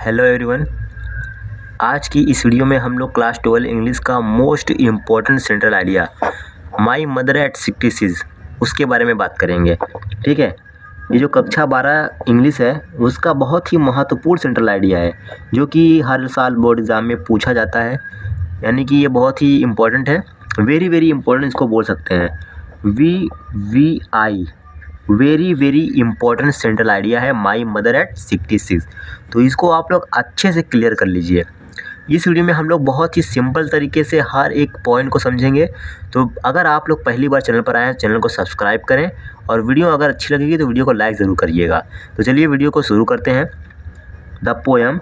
Hello everyone. आज की इस वीडियो में हम लोग क्लास 12 इंग्लिश का most important central idea my Mother at 66 उसके बारे में बात करेंगे। ठीक है, ये जो कक्षा 12 इंग्लिश है उसका बहुत ही महत्वपूर्ण सेंट्रल आइडिया है जो कि हर साल बोर्ड एग्ज़ाम में पूछा जाता है, यानी कि ये बहुत ही इम्पोर्टेंट है। वेरी वेरी इम्पोर्टेंट इसको बोल सकते हैं। VVI very very important central idea है माई मदर एट 66। तो इसको आप लोग अच्छे से क्लियर कर लीजिए। इस वीडियो में हम लोग बहुत ही सिंपल तरीके से हर एक पॉइंट को समझेंगे। तो अगर आप लोग पहली बार चैनल पर आए हैं, चैनल को सब्सक्राइब करें और वीडियो अगर अच्छी लगेगी तो वीडियो को लाइक ज़रूर करिएगा। तो चलिए वीडियो को शुरू करते हैं। The poem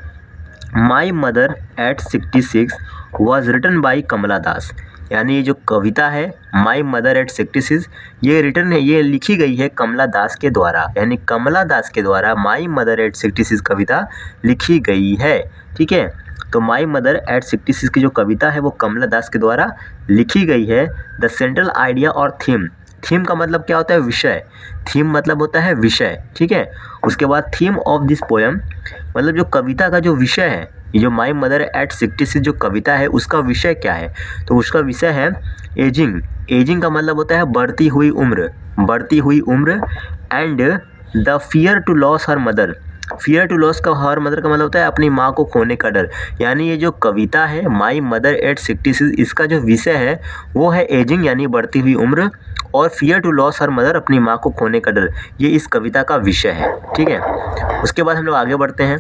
My Mother at 66 was written by Kamala Das, यानी ये जो कविता है माई मदर एट 66 ये रिटन है, ये लिखी गई है कमला दास के द्वारा, यानी कमला दास के द्वारा माई मदर एट 66 कविता लिखी गई है। ठीक है, तो माई मदर एट 66 की जो कविता है वो कमला दास के द्वारा लिखी गई है। द सेंट्रल आइडिया और थीम, थीम का मतलब क्या होता है? विषय। थीम मतलब होता है विषय। ठीक है, उसके बाद थीम ऑफ दिस पोएम मतलब जो कविता का जो विषय है, ये जो माई मदर एट 66 जो कविता है उसका विषय क्या है? तो उसका विषय है एजिंग। एजिंग का मतलब होता है बढ़ती हुई उम्र, बढ़ती हुई उम्र। And the fear to loss her mother, fear to loss का हर मदर का मतलब होता है अपनी माँ को खोने का डर। यानी ये जो कविता है माई मदर एट 66 इसका जो विषय है वो है एजिंग यानी बढ़ती हुई उम्र, और fear to loss her mother अपनी माँ को खोने का डर, ये इस कविता का विषय है। ठीक है, उसके बाद हम लोग आगे बढ़ते हैं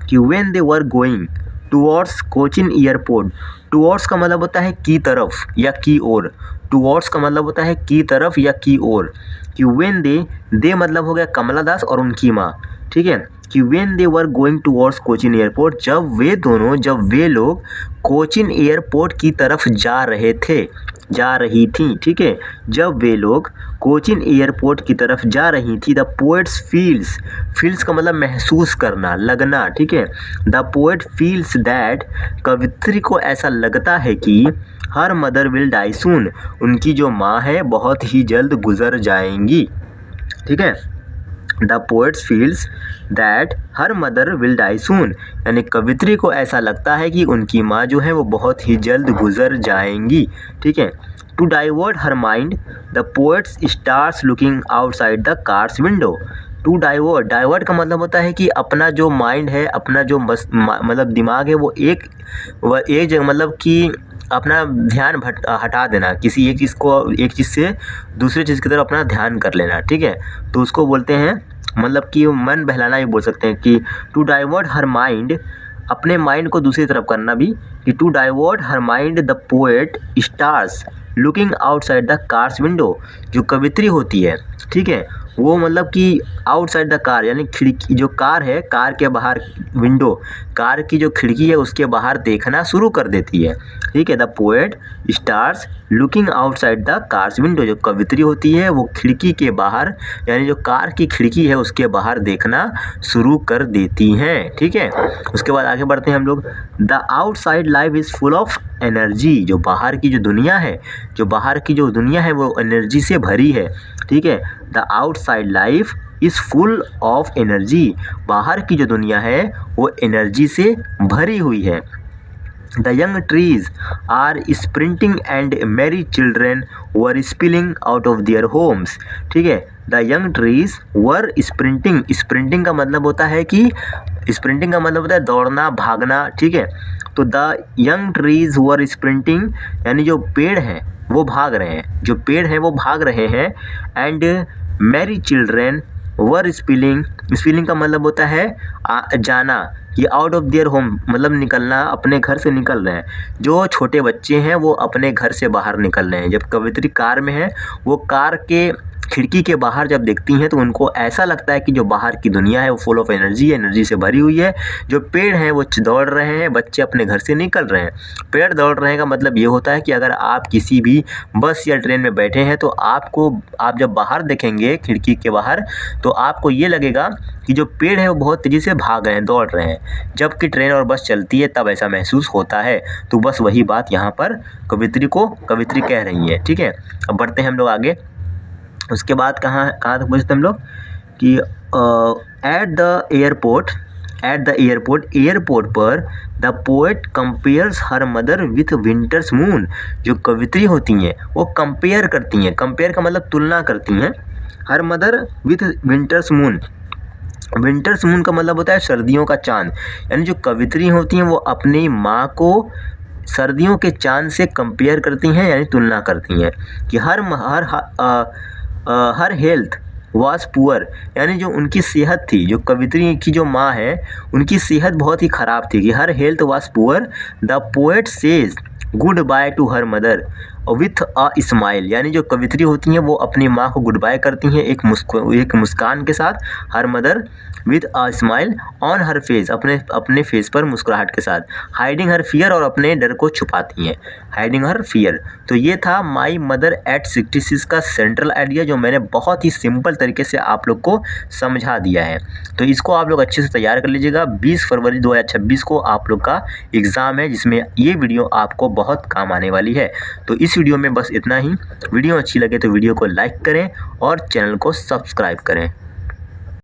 कि when they were going towards Cochin airport. Towards का मतलब होता है की तरफ या की ओर। टुवर्ड्स का मतलब होता है की तरफ या की ओर। कि व्हेन दे मतलब हो गया कमला दास और उनकी माँ। ठीक है, कि when they were going towards Cochin airport, जब वे लोग कोचिन एयरपोर्ट की तरफ जा रही थी। ठीक है, जब वे लोग कोचिन एयरपोर्ट की तरफ जा रही थी। द पोएट्स फील्स का मतलब महसूस करना, लगना। ठीक है, द पोएट फील्स दैट कवित्री को ऐसा लगता है कि हर मदर विल डाई सून, उनकी जो माँ है बहुत ही जल्द गुजर जाएंगी। ठीक है, the poets feels that her mother will die soon, यानी कवित्री को ऐसा लगता है कि उनकी माँ जो है वो बहुत ही जल्द गुजर जाएंगी। ठीक है, to divert her mind the poet's stares looking outside the car's window. To divert का मतलब होता है कि अपना जो माइंड है, अपना जो मतलब दिमाग है वो एक जगह मतलब कि अपना ध्यान हटा देना, किसी एक चीज़ से दूसरे चीज़ की तरफ अपना ध्यान कर लेना। ठीक है, तो उसको बोलते हैं मतलब कि मन बहलाना भी बोल सकते हैं कि टू डाइवर्ट हर माइंड, अपने माइंड को दूसरी तरफ करना भी, कि to divert her mind the poet stares looking outside the car's window. जो कवित्री होती है, ठीक है, वो मतलब कि आउटसाइड द कार यानी खिड़की, जो कार है कार के बाहर, विंडो कार की जो खिड़की है उसके बाहर देखना शुरू कर देती है। ठीक है, the poet stares looking outside the car's window, जो कवित्री होती है वो खिड़की के बाहर यानी जो कार की खिड़की है उसके बाहर देखना शुरू कर देती हैं। ठीक है, उसके बाद आगे बढ़ते हैं हम लोग। The outside life is full of energy, जो बाहर की जो दुनिया है वो एनर्जी से भरी है। ठीक है, the outside life is full of energy, बाहर की जो दुनिया है वो एनर्जी से भरी हुई है। The young trees are sprinting and merry children were spilling out of their homes. ठीक है, the young trees were sprinting का मतलब होता है दौड़ना, भागना। ठीक है, तो the young trees were sprinting यानी जो पेड़ हैं वो भाग रहे हैं, and merry children were spilling का मतलब होता है जाना, ये आउट ऑफ देयर होम मतलब निकलना, अपने घर से निकल रहे हैं। जो छोटे बच्चे हैं वो अपने घर से बाहर निकल रहे हैं। जब कवित्री कार में है, वो कार के खिड़की के बाहर जब देखती हैं तो उनको ऐसा लगता है कि जो बाहर की दुनिया है वो फुल ऑफ एनर्जी से भरी हुई है। जो पेड़ हैं वो दौड़ रहे हैं, बच्चे अपने घर से निकल रहे हैं। पेड़ दौड़ रहे का मतलब ये होता है कि अगर आप किसी भी बस या ट्रेन में बैठे हैं तो आप जब बाहर देखेंगे खिड़की के बाहर तो आपको ये लगेगा कि जो पेड़ है वो बहुत तेज़ी से भाग रहे हैं, दौड़ रहे हैं। जबकि ट्रेन और बस चलती है तब ऐसा महसूस होता है। तो बस वही बात यहाँ पर कवित्री कह रही है। ठीक है, अब बढ़ते हैं हम लोग आगे। उसके बाद कहाँ तक पहुँचते हम लोग कि at the airport at the airport पर the poet compares her mother with winter's moon. जो कवित्री होती हैं वो कंपेयर करती हैं, कंपेयर का मतलब तुलना करती हैं, हर mother with winter's moon. Winters moon का मतलब होता है सर्दियों का चांद। यानी जो कवित्री होती हैं वो अपनी माँ को सर्दियों के चांद से कंपेयर करती हैं, यानी तुलना करती हैं कि हर हेल्थ वाज पुअर, यानी जो उनकी सेहत थी, जो कवित्री की जो माँ है उनकी सेहत बहुत ही ख़राब थी कि her health was poor. The poet says goodbye to her mother with a smile, यानी जो कवित्री होती हैं वो अपनी माँ को गुड बाय करती हैं एक मुस्कान के साथ। हर mother with a smile on her face, अपने फेस पर मुस्कुराहट के साथ। हाइडिंग हर फियर, और अपने डर को छुपाती हैं, हाइडिंग हर फियर। तो ये था माई मदर एट 66 का सेंट्रल आइडिया, जो मैंने बहुत ही सिंपल तरीके से आप लोग को समझा दिया है। तो इसको आप लोग अच्छे से तैयार कर लीजिएगा। 20 फरवरी 2026 को आप लोग का एग्ज़ाम है, जिसमें ये वीडियो आपको बहुत काम आने वाली है। तो इस वीडियो में बस इतना ही। वीडियो अच्छी लगे तो वीडियो को लाइक करें और चैनल को सब्सक्राइब करें।